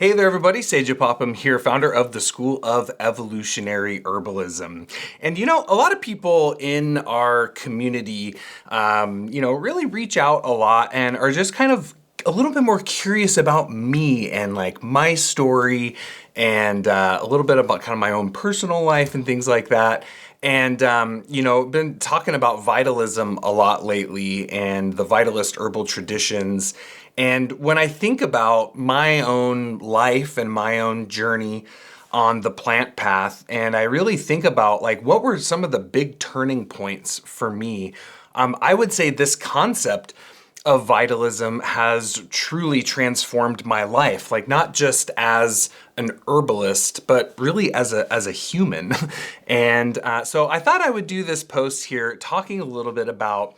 Hey there, everybody. Sage Popham here, founder of the School of Evolutionary Herbalism. And a lot of people in our community, really reach out a lot and are just kind of a little bit more curious about me and like my story and a little bit about kind of my own personal life and things like that. And, been talking about vitalism a lot lately and the vitalist herbal traditions. And when I think about my own life and my own journey on the plant path, and I really think about like what were some of the big turning points for me, I would say this concept of vitalism has truly transformed my life, like not just as an herbalist, but really as a human. And so I thought I would do this post here talking a little bit about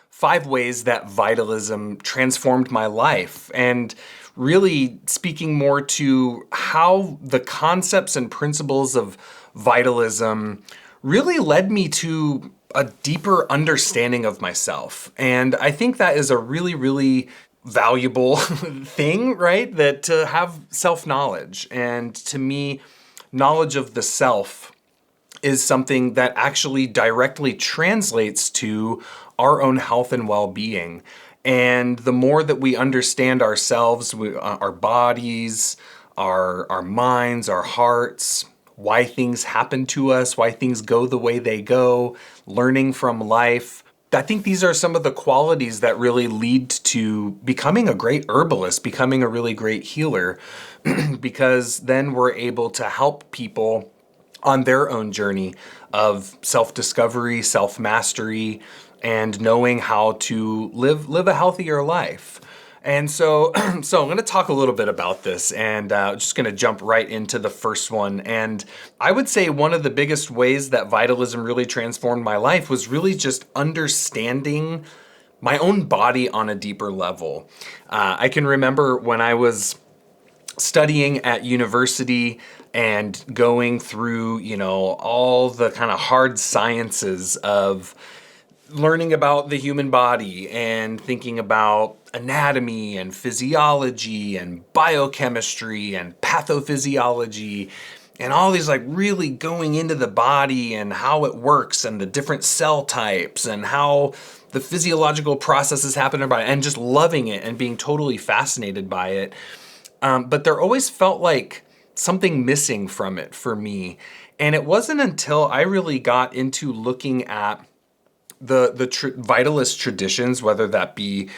5 ways that vitalism transformed my life, and really speaking more to how the concepts and principles of vitalism really led me to a deeper understanding of myself. And I think that is a really, really valuable thing, right? That to have self-knowledge. And to me, knowledge of the self is something that actually directly translates to our own health and well-being. And the more that we understand ourselves, our bodies, our minds, our hearts, why things happen to us, why things go the way they go, learning from life, I think these are some of the qualities that really lead to becoming a great herbalist, becoming a really great healer, because then we're able to help people on their own journey of self-discovery, self-mastery, and knowing how to live a healthier life. And so I'm going to talk a little bit about this, and just going to jump right into the first one. And I would say one of the biggest ways that vitalism really transformed my life was really just understanding my own body on a deeper level. I can remember when I was studying at university and going through, all the kind of hard sciences of learning about the human body and thinking about anatomy and physiology and biochemistry and pathophysiology and all these like really going into the body and how it works and the different cell types and how the physiological processes happen in our body, and just loving it and being totally fascinated by it. But there always felt like something missing from it for me. And it wasn't until I really got into looking at the vitalist traditions, whether that be,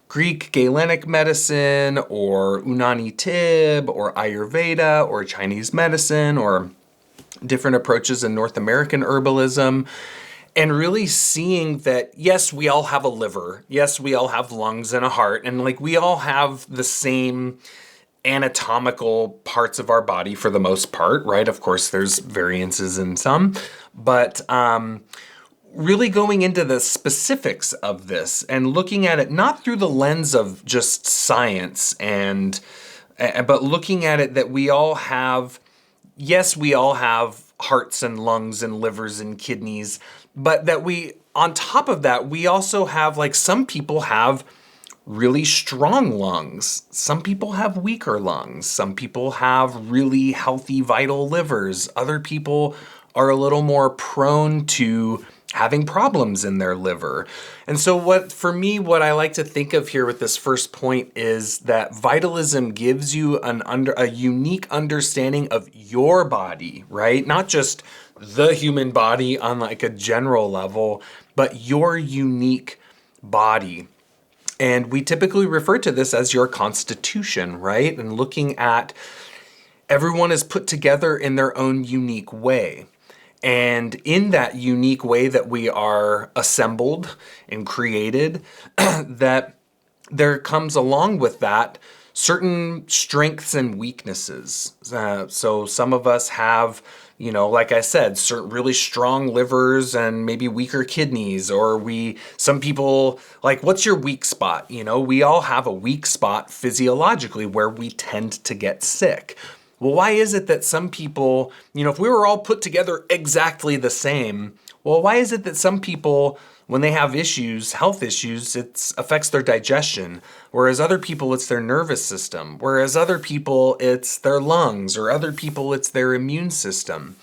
Greek Galenic medicine or Unani Tib or Ayurveda or Chinese medicine or different approaches in North American herbalism, and really seeing that, yes, we all have a liver. Yes, we all have lungs and a heart. And like we all have the same anatomical parts of our body for the most part, right? Of course, there's variances in some, but really going into the specifics of this and looking at it not through the lens of just science but looking at it that we all have, yes, we all have hearts and lungs and livers and kidneys, but that we, on top of that, we also have, like, some people have really strong lungs. Some people have weaker lungs. Some people have really healthy, vital livers. Other people are a little more prone to having problems in their liver. And so what I like to think of here with this first point is that vitalism gives you a unique understanding of your body, right? Not just the human body on like a general level, but your unique body. And we typically refer to this as your constitution, right? And looking at everyone is put together in their own unique way. And in that unique way that we are assembled and created, that there comes along with that certain strengths and weaknesses. So some of us have, like I said, certain really strong livers and maybe weaker kidneys, or some people, like, what's your weak spot? We all have a weak spot physiologically where we tend to get sick. well, why is it that some people, if we were all put together exactly the same, well, why is it that some people, when they have issues, health issues, it affects their digestion, whereas other people, it's their nervous system, whereas other people, it's their lungs, or other people, it's their immune system.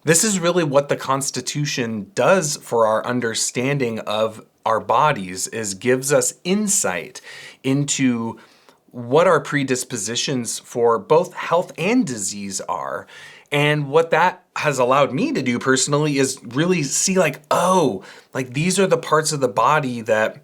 This is really what the Constitution does for our understanding of our bodies, is gives us insight into what our predispositions for both health and disease are. And what that has allowed me to do personally is really see these are the parts of the body that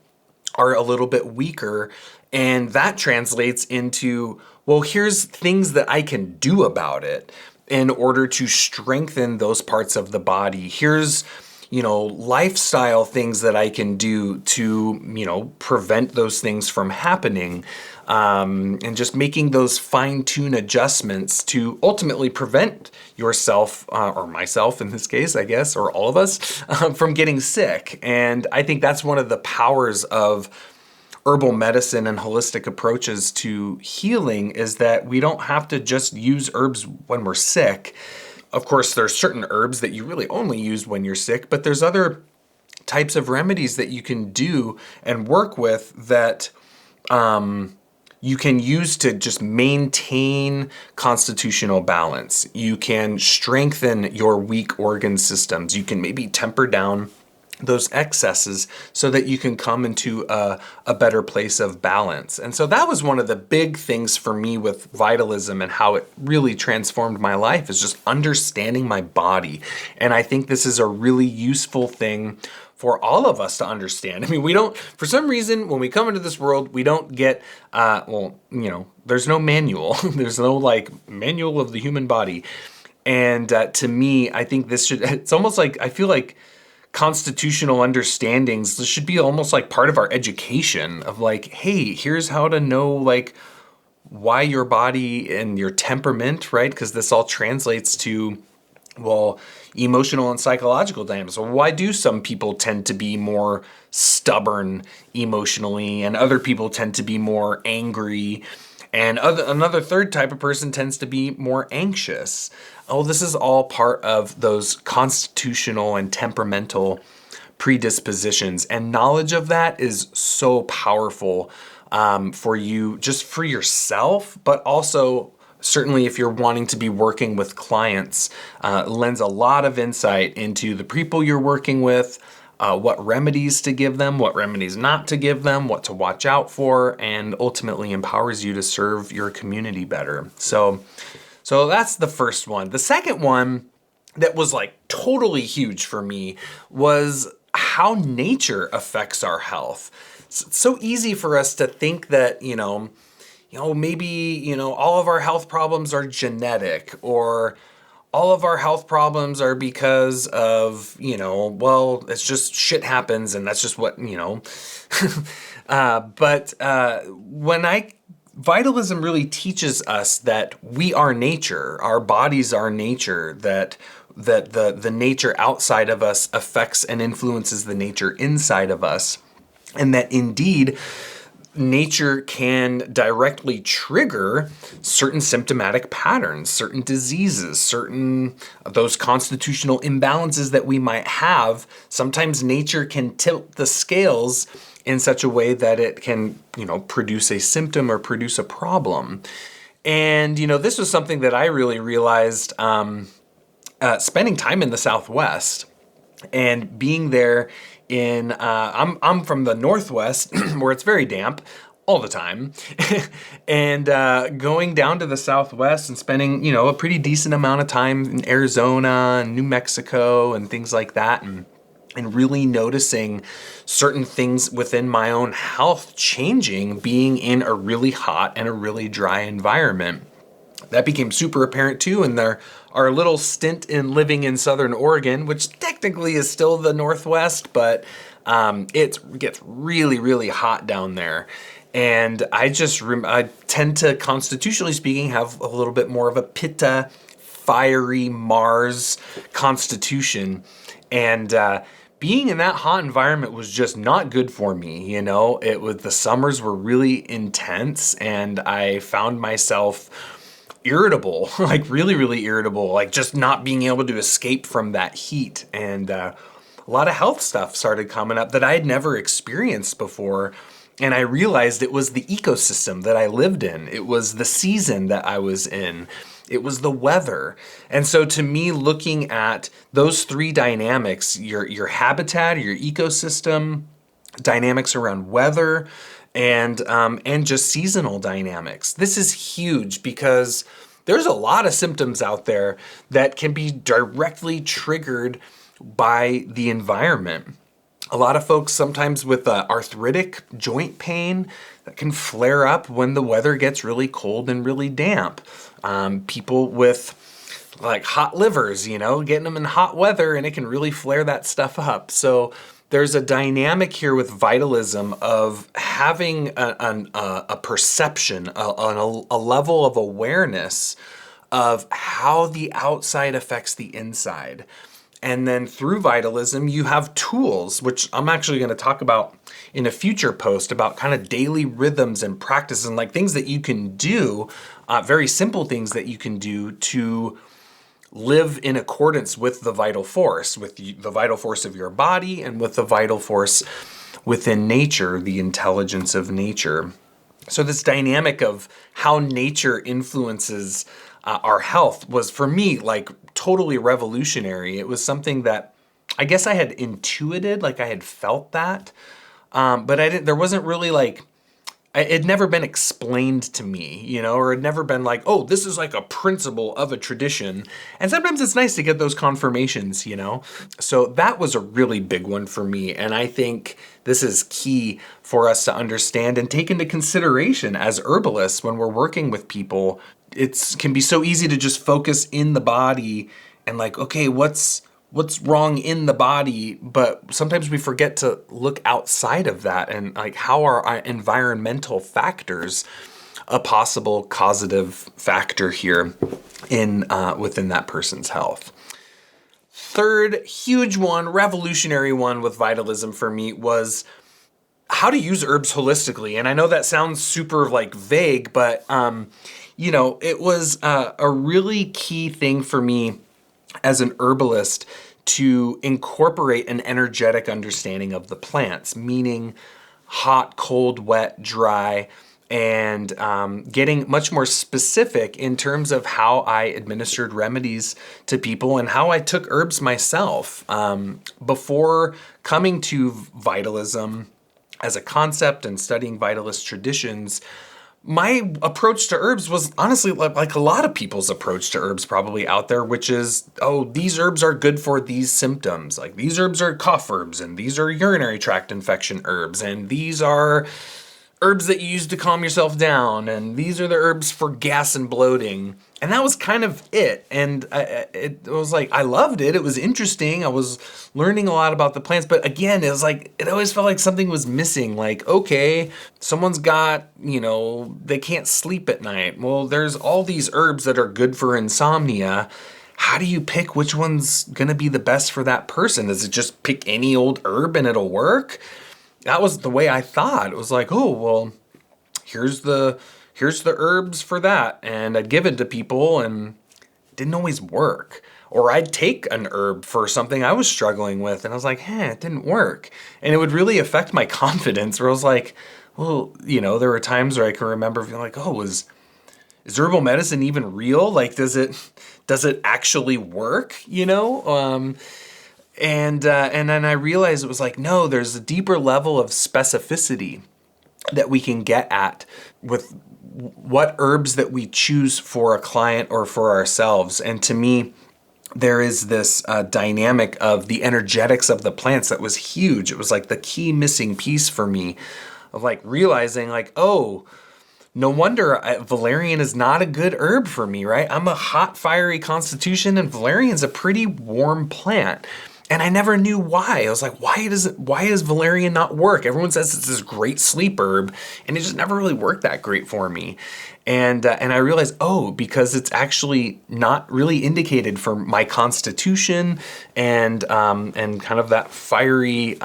are a little bit weaker. And that translates into, well, here's things that I can do about it in order to strengthen those parts of the body. Here's, lifestyle things that I can do to, prevent those things from happening. And just making those fine-tune adjustments to ultimately prevent yourself, or myself in this case, I guess, or all of us, from getting sick. And I think that's one of the powers of herbal medicine and holistic approaches to healing, is that we don't have to just use herbs when we're sick. Of course, there's certain herbs that you really only use when you're sick, but there's other types of remedies that you can do and work with that you can use to just maintain constitutional balance. You can strengthen your weak organ systems. You can maybe temper down those excesses so that you can come into a better place of balance. And so that was one of the big things for me with Vitalism, and how it really transformed my life, is just understanding my body. And I think this is a really useful thing for all of us to understand. I mean, we don't, for some reason, when we come into this world, we don't get, there's no manual. There's no manual of the human body. And to me, I think it's almost like, I feel like constitutional understandings, this should be almost like part of our education of hey, here's how to know why your body and your temperament, right? Because this all translates to, emotional and psychological dynamics. So why do some people tend to be more stubborn emotionally, and other people tend to be more angry, and another third type of person tends to be more anxious? Oh, this is all part of those constitutional and temperamental predispositions. And knowledge of that is so powerful for you, just for yourself, but also certainly if you're wanting to be working with clients. Lends a lot of insight into the people you're working with, what remedies to give them, what remedies not to give them, what to watch out for, and ultimately empowers you to serve your community better. So that's the first one. The second one that was totally huge for me was how nature affects our health. It's so easy for us to think that, maybe, all of our health problems are genetic, or all of our health problems are because of, it's just shit happens and that's just what, but Vitalism really teaches us that we are nature, our bodies are nature, that the nature outside of us affects and influences the nature inside of us, and that indeed nature can directly trigger certain symptomatic patterns, certain diseases, certain those constitutional imbalances that we might have. Sometimes nature can tilt the scales in such a way that it can, produce a symptom or produce a problem. And, this was something that I really realized spending time in the Southwest and being there in, I'm from the Northwest where it's very damp all the time, and going down to the Southwest and spending, a pretty decent amount of time in Arizona and New Mexico and things like that, and really noticing certain things within my own health changing, being in a really hot and a really dry environment. That became super apparent too in our little stint in living in Southern Oregon, which technically is still the Northwest, but it gets really, really hot down there. And I tend to, constitutionally speaking, have a little bit more of a Pitta, fiery Mars constitution. And being in that hot environment was just not good for me. The summers were really intense, and I found myself irritable, like really, really irritable, like just not being able to escape from that heat. And a lot of health stuff started coming up that I had never experienced before. And I realized it was the ecosystem that I lived in. It was the season that I was in. It was the weather. And so to me, looking at those three dynamics, your habitat, your ecosystem, dynamics around weather, and just seasonal dynamics. This is huge because there's a lot of symptoms out there that can be directly triggered by the environment. A lot of folks sometimes with arthritic joint pain that can flare up when the weather gets really cold and really damp. People with like hot livers, getting them in hot weather, and it can really flare that stuff up. So there's a dynamic here with vitalism of having a perception, a level of awareness of how the outside affects the inside. And then through vitalism, you have tools, which I'm actually going to talk about in a future post, about kind of daily rhythms and practices and like things that you can do, very simple things that you can do to live in accordance with the vital force, with the vital force of your body and with the vital force within nature, the intelligence of nature. So this dynamic of how nature influences our health was, for me, like totally revolutionary. It was something that I guess I had intuited, like I had felt that, but I didn't. There wasn't really like it had never been explained to me, or it had never been like, oh, this is like a principle of a tradition. And sometimes it's nice to get those confirmations, So that was a really big one for me, and I think this is key for us to understand and take into consideration as herbalists when we're working with people. It can be so easy to just focus in the body and like, okay, what's wrong in the body? But sometimes we forget to look outside of that and like how are our environmental factors a possible causative factor here in within that person's health. Third huge one, revolutionary one with vitalism for me was how to use herbs holistically. And I know that sounds super like vague, but it was a really key thing for me as an herbalist to incorporate an energetic understanding of the plants, meaning hot, cold, wet, dry, and getting much more specific in terms of how I administered remedies to people and how I took herbs myself. Before coming to vitalism as a concept and studying vitalist traditions, my approach to herbs was honestly like a lot of people's approach to herbs probably out there, which is, oh, these herbs are good for these symptoms. Like these herbs are cough herbs, and these are urinary tract infection herbs, and these are herbs that you use to calm yourself down, and these are the herbs for gas and bloating. And that was kind of it. And it was like, I loved it. It was interesting. I was learning a lot about the plants. But again, it was like, it always felt like something was missing. Like, okay, someone's got, they can't sleep at night. Well, there's all these herbs that are good for insomnia. How do you pick which one's going to be the best for that person? Is it just pick any old herb and it'll work? That was the way I thought. It was like, oh, well, here's the herbs for that. And I'd give it to people and it didn't always work. Or I'd take an herb for something I was struggling with and I was like, it didn't work. And it would really affect my confidence where I was like, well, there were times where I can remember feeling like, oh, is herbal medicine even real? Like, does it actually work? And then I realized it was like, no, there's a deeper level of specificity that we can get at with what herbs that we choose for a client or for ourselves. And to me, there is this dynamic of the energetics of the plants that was huge. It was like the key missing piece for me of like realizing like, oh, no wonder valerian is not a good herb for me, right? I'm a hot, fiery constitution and valerian's a pretty warm plant. And I never knew why. I was like, why does valerian not work? Everyone says it's this great sleep herb, and it just never really worked that great for me. And I realized, because it's actually not really indicated for my constitution and kind of that fiery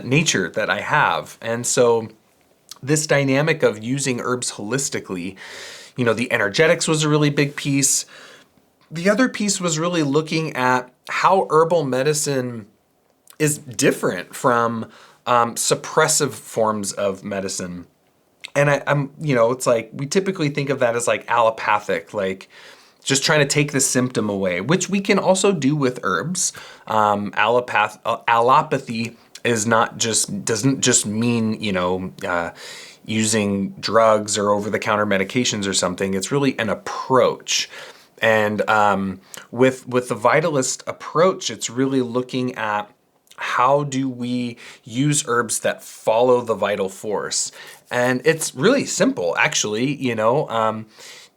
nature that I have. And so this dynamic of using herbs holistically, The energetics was a really big piece. The other piece was really looking at how herbal medicine is different from suppressive forms of medicine. And it's like, we typically think of that as like allopathic, like just trying to take the symptom away, which we can also do with herbs. Allopathy doesn't just mean, using drugs or over-the-counter medications or something. It's really an approach. And with the Vitalist approach, it's really looking at how do we use herbs that follow the vital force. And it's really simple, actually,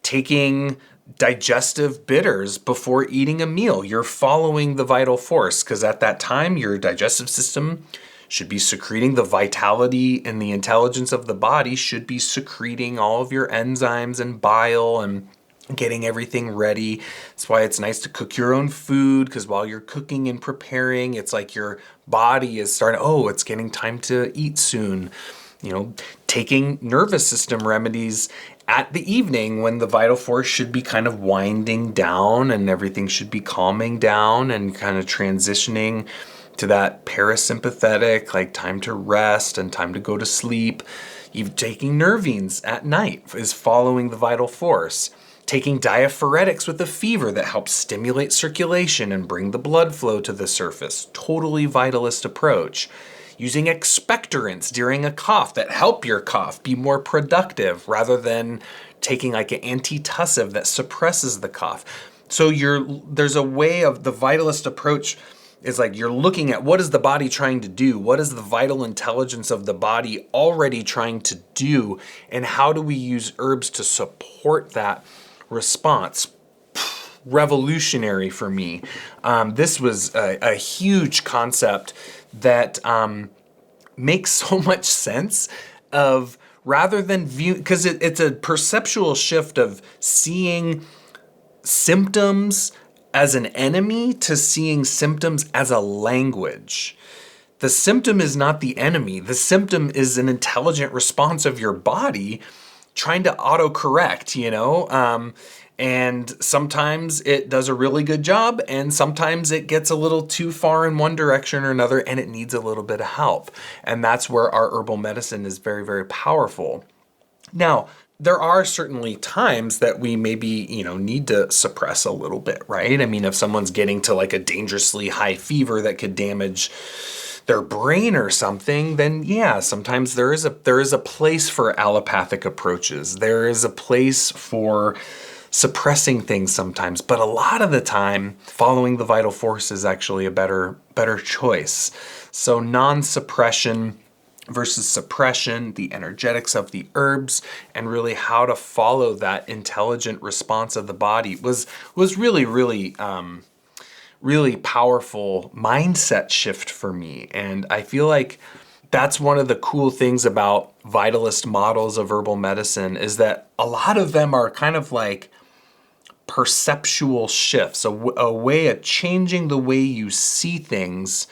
taking digestive bitters before eating a meal. You're following the vital force, because at that time, your digestive system should be secreting the vitality, and the intelligence of the body should be secreting all of your enzymes and bile and getting everything ready. That's why it's nice to cook your own food, because while you're cooking and preparing, it's like your body is starting, it's getting time to eat soon. Taking nervous system remedies at the evening when the vital force should be kind of winding down and everything should be calming down and kind of transitioning to that parasympathetic, like time to rest and time to go to sleep. Even taking nervines at night is following the vital force. Taking diaphoretics with a fever that helps stimulate circulation and bring the blood flow to the surface. Totally Vitalist approach. Using expectorants during a cough that help your cough be more productive, rather than taking like an antitussive that suppresses the cough. So there's a way of the Vitalist approach is like you're looking at what is the body trying to do? What is the vital intelligence of the body already trying to do? And how do we use herbs to support that response? Revolutionary for me. This was a huge concept that makes so much sense of, rather than view, because it's a perceptual shift of seeing symptoms as an enemy to seeing symptoms as a language. The symptom is not the enemy. The symptom is an intelligent response of your body trying to autocorrect, and sometimes it does a really good job, and sometimes it gets a little too far in one direction or another, and it needs a little bit of help. And that's where our herbal medicine is very, very powerful. Now, there are certainly times that we maybe, need to suppress a little bit, right? I mean, if someone's getting to like a dangerously high fever that could damage their brain or something, then yeah, sometimes there is a place for allopathic approaches. There is a place for suppressing things sometimes, but a lot of the time, following the vital force is actually a better choice. So non-suppression versus suppression, the energetics of the herbs, and really how to follow that intelligent response of the body was really, really, really powerful mindset shift for me. And I feel like that's one of the cool things about Vitalist models of herbal medicine, is that a lot of them are kind of like perceptual shifts, a way of changing the way you see things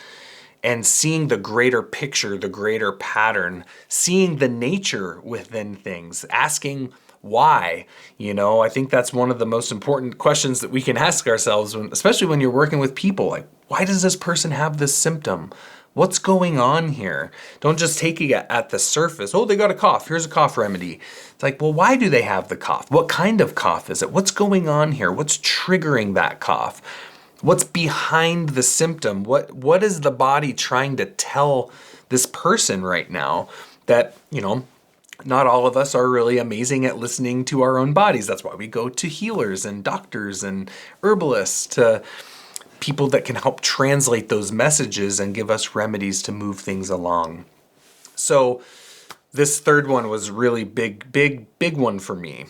and seeing the greater picture, the greater pattern, seeing the nature within things, asking why. I think that's one of the most important questions that we can ask ourselves, especially when you're working with people. Like, why does this person have this symptom? What's going on here? Don't just take it at the surface. Oh, they got a cough. Here's a cough remedy. It's like, well, why do they have the cough? What kind of cough is it? What's going on here? What's triggering that cough? What's behind the symptom? What is the body trying to tell this person right now that, not all of us are really amazing at listening to our own bodies. That's why we go to healers and doctors and herbalists, to people that can help translate those messages and give us remedies to move things along. So this third one was really big one for me.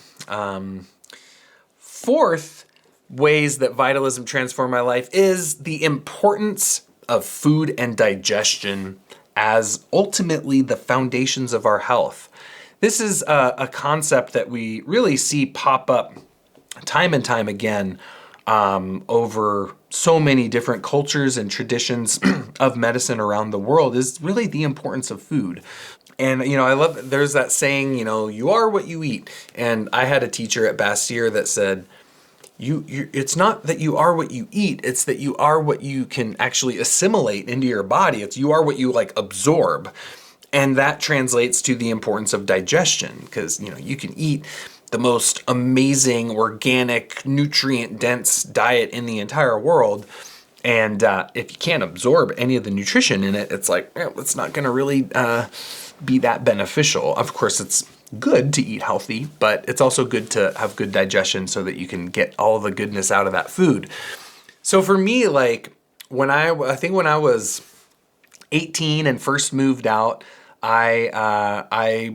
Fourth ways that Vitalism transformed my life is the importance of food and digestion as ultimately the foundations of our health. This is a concept that we really see pop up time and time again over so many different cultures and traditions of medicine around the world, is really the importance of food. And, I love, there's that saying, you are what you eat. And I had a teacher at Bastyr that said, it's not that you are what you eat, it's that you are what you can actually assimilate into your body. It's you are what you like absorb. And that translates to the importance of digestion, because, you can eat the most amazing, organic, nutrient-dense diet in the entire world. And if you can't absorb any of the nutrition in it, it's like, it's not going to really be that beneficial. Of course, it's good to eat healthy, but it's also good to have good digestion so that you can get all the goodness out of that food. So for me, like I think when I was 18 and first moved out, I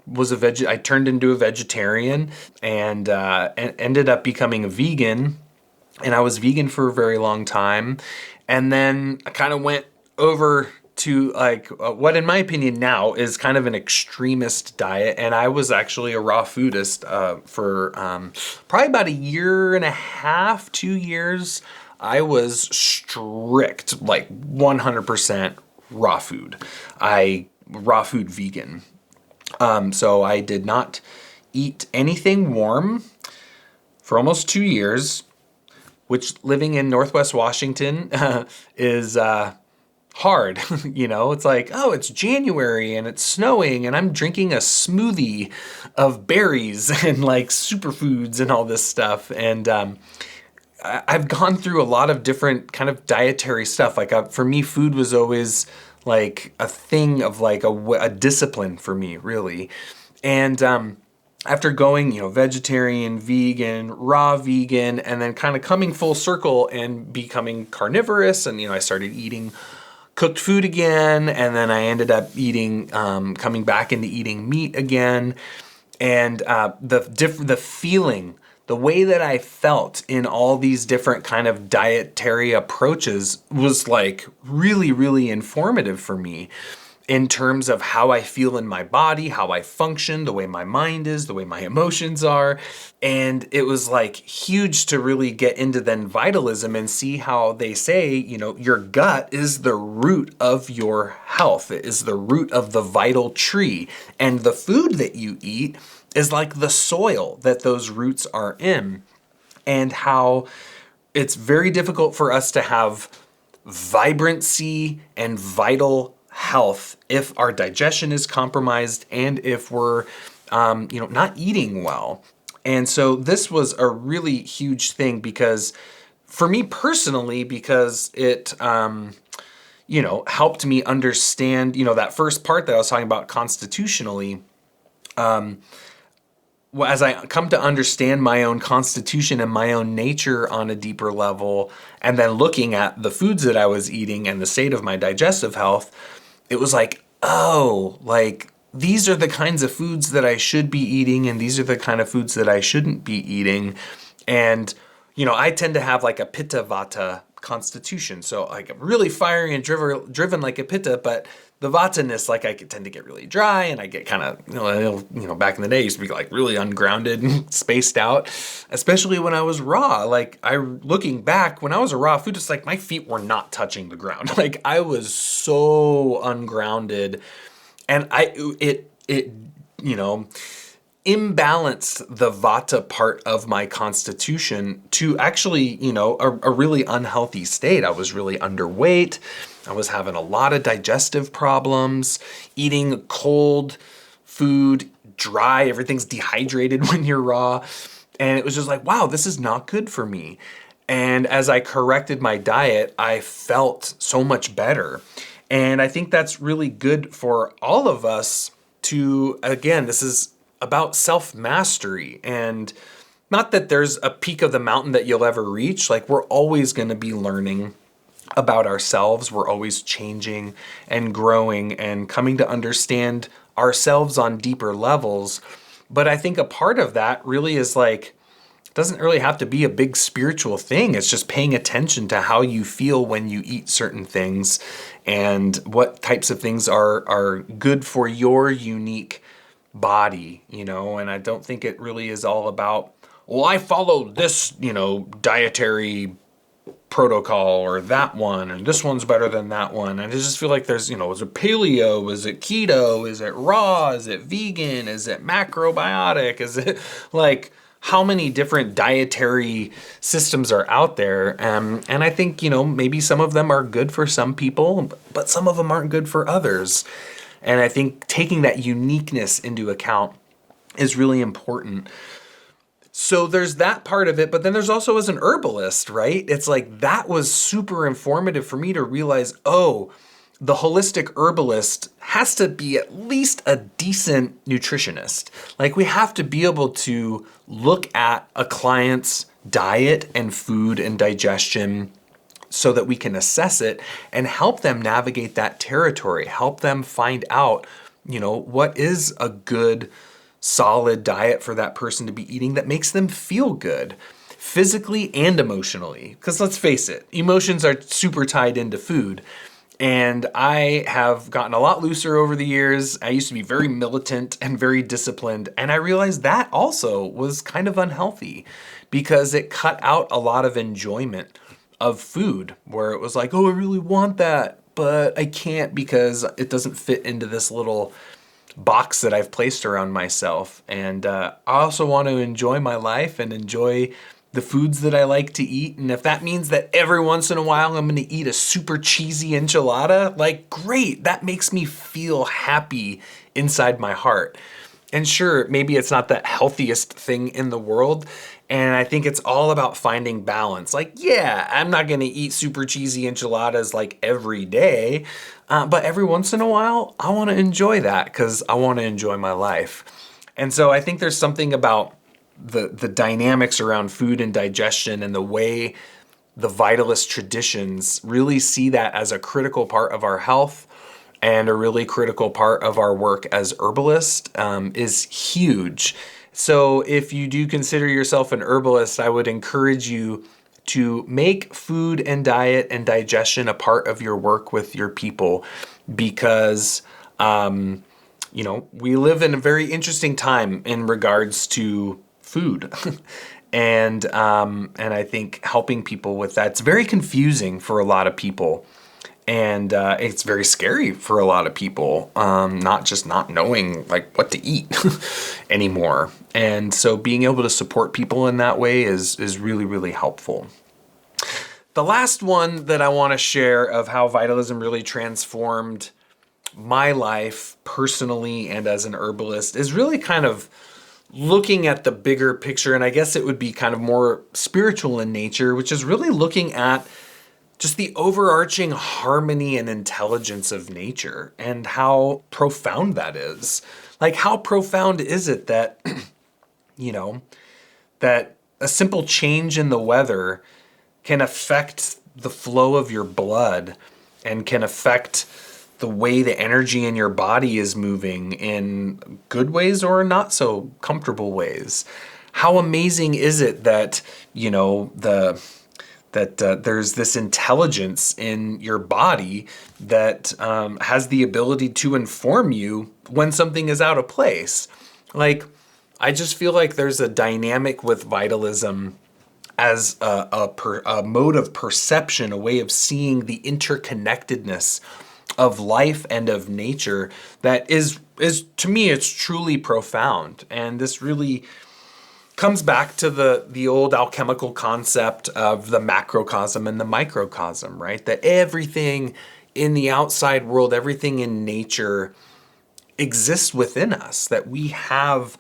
was I turned into a vegetarian and ended up becoming a vegan. And I was vegan for a very long time. And then I kind of went over to what in my opinion now is kind of an extremist diet. And I was actually a raw foodist for probably about a year and a half, 2 years. I was strict, like 100% raw food. Raw food vegan. So I did not eat anything warm for almost 2 years, which living in Northwest Washington is hard. It's like, oh, it's January and it's snowing and I'm drinking a smoothie of berries and like superfoods and all this stuff. And I've gone through a lot of different kind of dietary stuff. Like for me, food was always like a thing of like a discipline for me, really. And after going, vegetarian, vegan, raw vegan, and then kind of coming full circle and becoming carnivorous, and I started eating cooked food again, and then I ended up coming back into eating meat again, and the feeling, the way that I felt in all these different kind of dietary approaches was like really, really informative for me in terms of how I feel in my body, how I function, the way my mind is, the way my emotions are. And it was like huge to really get into then vitalism and see how they say, your gut is the root of your health. It is the root of the vital tree. And the food that you eat is like the soil that those roots are in. And how it's very difficult for us to have vibrancy and vital health if our digestion is compromised and if we're not eating well. And so this was a really huge thing because for me personally, because it helped me understand that first part that I was talking about constitutionally. As I come to understand my own constitution and my own nature on a deeper level, and then looking at the foods that I was eating and the state of my digestive health, it was like, oh, like these are the kinds of foods that I should be eating, and these are the kind of foods that I shouldn't be eating. And, I tend to have like a Pitta Vata constitution. So like I'm really fiery and driven like a Pitta, but the Vata-ness, like I tend to get really dry and I get kind of, back in the day, I used to be like really ungrounded and spaced out, especially when I was raw. Like looking back, when I was a raw food, it's like my feet were not touching the ground. Like I was so ungrounded, and it imbalanced the Vata part of my constitution to actually, a really unhealthy state. I was really underweight. I was having a lot of digestive problems, eating cold food, dry, everything's dehydrated when you're raw. And it was just like, wow, this is not good for me. And as I corrected my diet, I felt so much better. And I think that's really good for all of us to, again, this is about self-mastery. And not that there's a peak of the mountain that you'll ever reach. Like we're always going to be learning about ourselves. We're always changing and growing and coming to understand ourselves on deeper levels. But I think a part of that really is like, it doesn't really have to be a big spiritual thing. It's just paying attention to how you feel when you eat certain things and what types of things are good for your unique body, and I don't think it really is all about, well, I follow this, dietary protocol or that one, and this one's better than that one. And I just feel like there's, is it paleo? Is it keto? Is it raw? Is it vegan? Is it macrobiotic? Is it like, how many different dietary systems are out there? And I think, maybe some of them are good for some people, but some of them aren't good for others. And I think taking that uniqueness into account is really important. So there's that part of it, but then there's also, as an herbalist, right? It's like that was super informative for me to realize, oh, the holistic herbalist has to be at least a decent nutritionist. Like, we have to be able to look at a client's diet and food and digestion so that we can assess it and help them navigate that territory, help them find out, what is a good solid diet for that person to be eating that makes them feel good physically and emotionally. Because let's face it, emotions are super tied into food. And I have gotten a lot looser over the years. I used to be very militant and very disciplined. And I realized that also was kind of unhealthy because it cut out a lot of enjoyment of food, where it was like, oh, I really want that, but I can't because it doesn't fit into this little box that I've placed around myself. And I also want to enjoy my life and enjoy the foods that I like to eat. And if that means that every once in a while I'm going to eat a super cheesy enchilada, like, great, that makes me feel happy inside my heart. And sure, maybe it's not the healthiest thing in the world. And I think it's all about finding balance. Like, yeah, I'm not going to eat super cheesy enchiladas like every day. But every once in a while, I want to enjoy that because I want to enjoy my life. And so I think there's something about the dynamics around food and digestion and the way the vitalist traditions really see that as a critical part of our health and a really critical part of our work as herbalists is huge. So if you do consider yourself an herbalist, I would encourage you to make food and diet and digestion a part of your work with your people, because we live in a very interesting time in regards to food. and I think helping people with that, it's very confusing for a lot of people. And it's very scary for a lot of people, not knowing like what to eat anymore. And so being able to support people in that way is really, really helpful. The last one that I want to share of how Vitalism really transformed my life personally and as an herbalist is really kind of looking at the bigger picture. And I guess it would be kind of more spiritual in nature, which is really looking at just the overarching harmony and intelligence of nature and how profound that is. Like, how profound is it that, that a simple change in the weather can affect the flow of your blood and can affect the way the energy in your body is moving in good ways or not so comfortable ways. How amazing is it that, there's this intelligence in your body that has the ability to inform you when something is out of place. Like, I just feel like there's a dynamic with Vitalism as a mode of perception, a way of seeing the interconnectedness of life and of nature that is to me, it's truly profound. And this really comes back to the old alchemical concept of the macrocosm and the microcosm, right? That everything in the outside world, everything in nature exists within us, that we have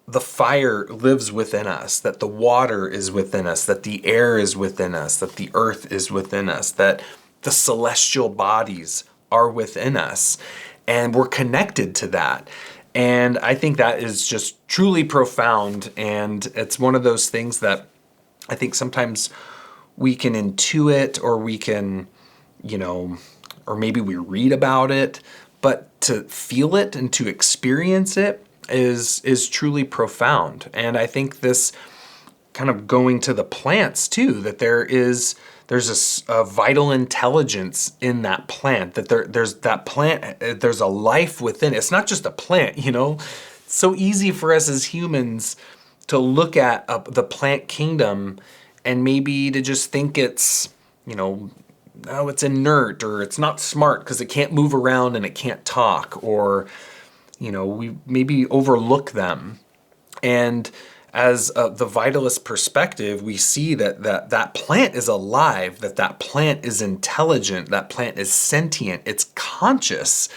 the fire lives within us, that the water is within us, that the air is within us, that the earth is within us, that the celestial bodies are within us, and we're connected to that. And I think that is just truly profound. And it's one of those things that I think sometimes we can intuit, or we can, or maybe we read about it, but to feel it and to experience it is truly profound. And I think this kind of going to the plants too, that there's a vital intelligence in that plant, that there's that plant, there's a life within it. It's not just a plant, It's so easy for us as humans to look at the plant kingdom and maybe to just think it's, oh, it's inert, or it's not smart because it can't move around and it can't talk, or, we maybe overlook them. And as the vitalist perspective, we see that plant is alive, that plant is intelligent, that plant is sentient, it's conscious.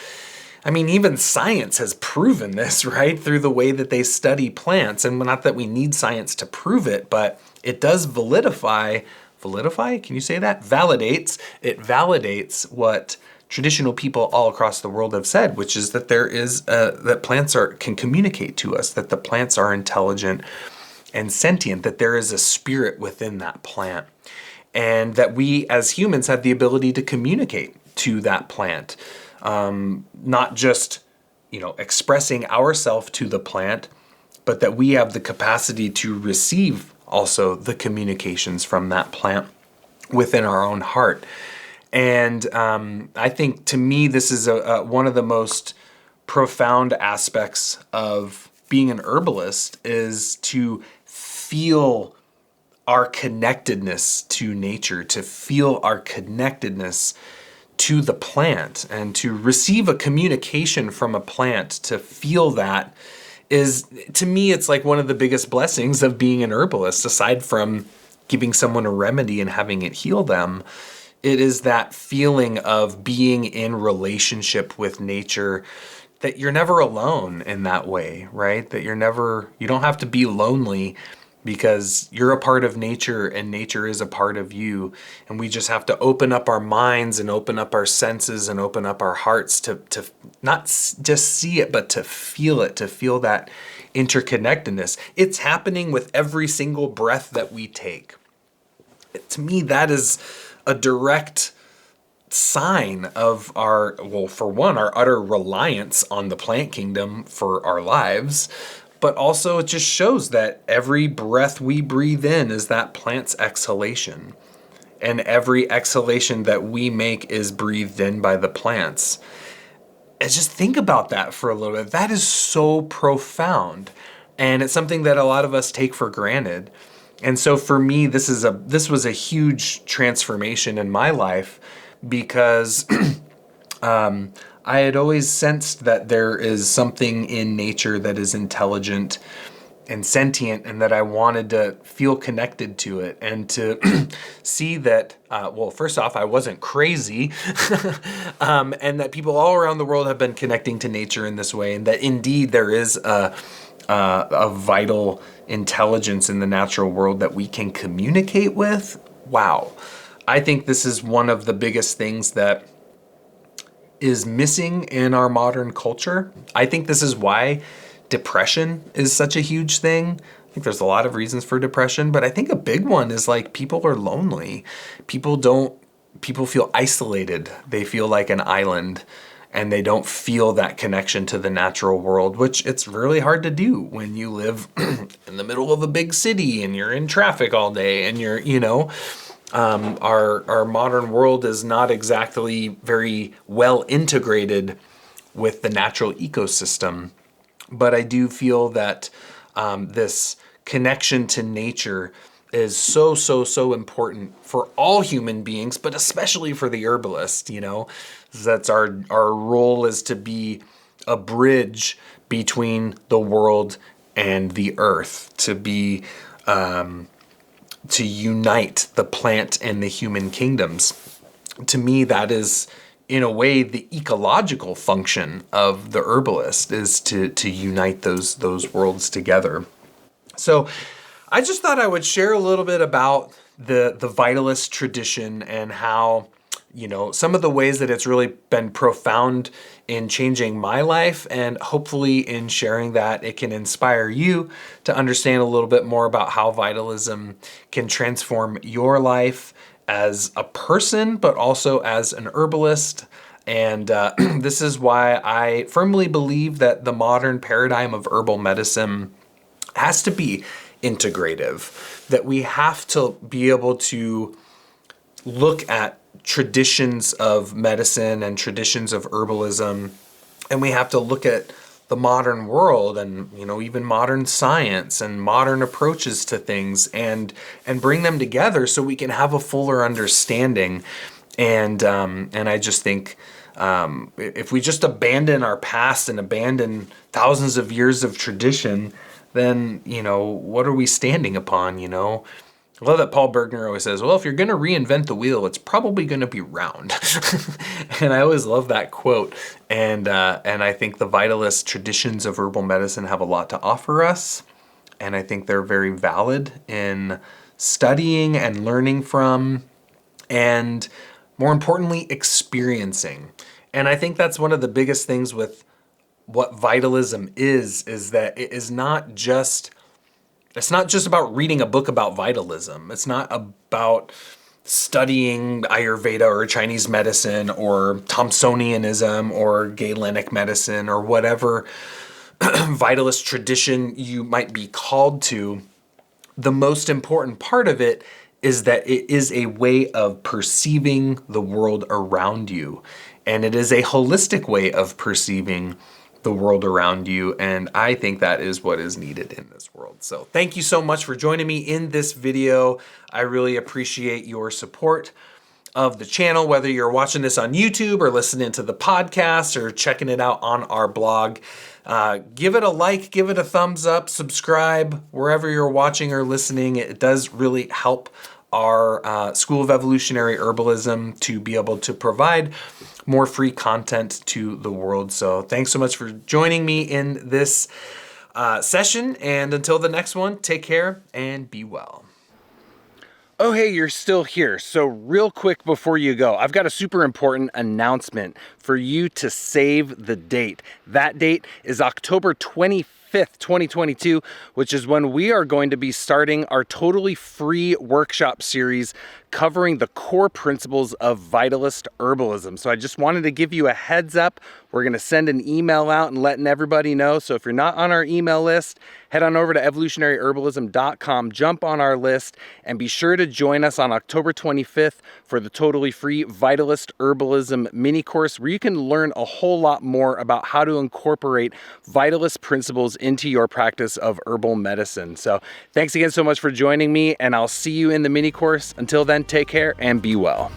I mean, even science has proven this, right? Through the way that they study plants. And not that we need science to prove it, but it does validify, can you say that? It validates what traditional people all across the world have said, which is that that plants can communicate to us, that the plants are intelligent and sentient, that there is a spirit within that plant, and that we as humans have the ability to communicate to that plant, not just expressing ourselves to the plant, but that we have the capacity to receive also the communications from that plant within our own heart. And I think, to me, this is one of the most profound aspects of being an herbalist, is to feel our connectedness to nature, to feel our connectedness to the plant, and to receive a communication from a plant. To feel that is, to me, it's like one of the biggest blessings of being an herbalist, aside from giving someone a remedy and having it heal them. It is that feeling of being in relationship with nature, that you're never alone in that way, right? That you don't have to be lonely, because you're a part of nature and nature is a part of you. And we just have to open up our minds and open up our senses and open up our hearts to not just see it, but to feel that interconnectedness. It's happening with every single breath that we take. To me, that is a direct sign of our utter reliance on the plant kingdom for our lives. But also, it just shows that every breath we breathe in is that plant's exhalation. And every exhalation that we make is breathed in by the plants. And just think about that for a little bit. That is so profound. And it's something that a lot of us take for granted. And so for me, this was a huge transformation in my life, because I had always sensed that there is something in nature that is intelligent and sentient, and that I wanted to feel connected to it, and to see that, first off, I wasn't crazy, and that people all around the world have been connecting to nature in this way, and that indeed there is a vital intelligence in the natural world that we can communicate with. Wow. I think this is one of the biggest things that is missing in our modern culture. I think this is why depression is such a huge thing. I think there's a lot of reasons for depression, but I think a big one is like people are lonely. People feel isolated. They feel like an island, and they don't feel that connection to the natural world, which it's really hard to do when you live in the middle of a big city and you're in traffic all day, and our modern world is not exactly very well integrated with the natural ecosystem. But I do feel that this connection to nature is so important for all human beings, but especially for the herbalist. That's our role, is to be a bridge between the world and the earth, to unite the plant and the human kingdoms. To me, that is, in a way, the ecological function of the herbalist, is to unite those worlds together. So I just thought I would share a little bit about the vitalist tradition, and how, some of the ways that it's really been profound in changing my life, and hopefully in sharing that it can inspire you to understand a little bit more about how vitalism can transform your life as a person, but also as an herbalist. And this is why I firmly believe that the modern paradigm of herbal medicine has to be integrative, that we have to be able to look at traditions of medicine and traditions of herbalism, and we have to look at the modern world and, even modern science and modern approaches to things and bring them together so we can have a fuller understanding. And I just think if we just abandon our past and abandon thousands of years of tradition, then, what are we standing upon, I love that Paul Bergner always says, well, if you're going to reinvent the wheel, it's probably going to be round. And I always love that quote. And I think the vitalist traditions of herbal medicine have a lot to offer us. And I think they're very valid in studying and learning from, and more importantly, experiencing. And I think that's one of the biggest things with what vitalism is that it is not just... It's not just about reading a book about vitalism. It's not about studying Ayurveda or Chinese medicine or Thompsonianism or Galenic medicine or whatever vitalist tradition you might be called to. The most important part of it is that it is a way of perceiving the world around you. And it is a holistic way of perceiving the world around you, and I think that is what is needed in this world. So thank you so much for joining me in this video. I really appreciate your support of the channel, whether you're watching this on YouTube or listening to the podcast or checking it out on our blog. Give it a like, give it a thumbs up, subscribe wherever you're watching or listening. It does really help our School of Evolutionary Herbalism to be able to provide more free content to the world. So thanks so much for joining me in this session. And until the next one, take care and be well. Oh, hey, you're still here. So real quick before you go, I've got a super important announcement for you to save the date. That date is October 25th, 2022, which is when we are going to be starting our totally free workshop series covering the core principles of vitalist herbalism. So I just wanted to give you a heads up. We're going to send an email out and letting everybody know. So if you're not on our email list, head on over to evolutionaryherbalism.com, jump on our list, and be sure to join us on October 25th for the totally free Vitalist Herbalism mini course, where you can learn a whole lot more about how to incorporate vitalist principles into your practice of herbal medicine. So thanks again so much for joining me, and I'll see you in the mini course. Until then, take care and be well.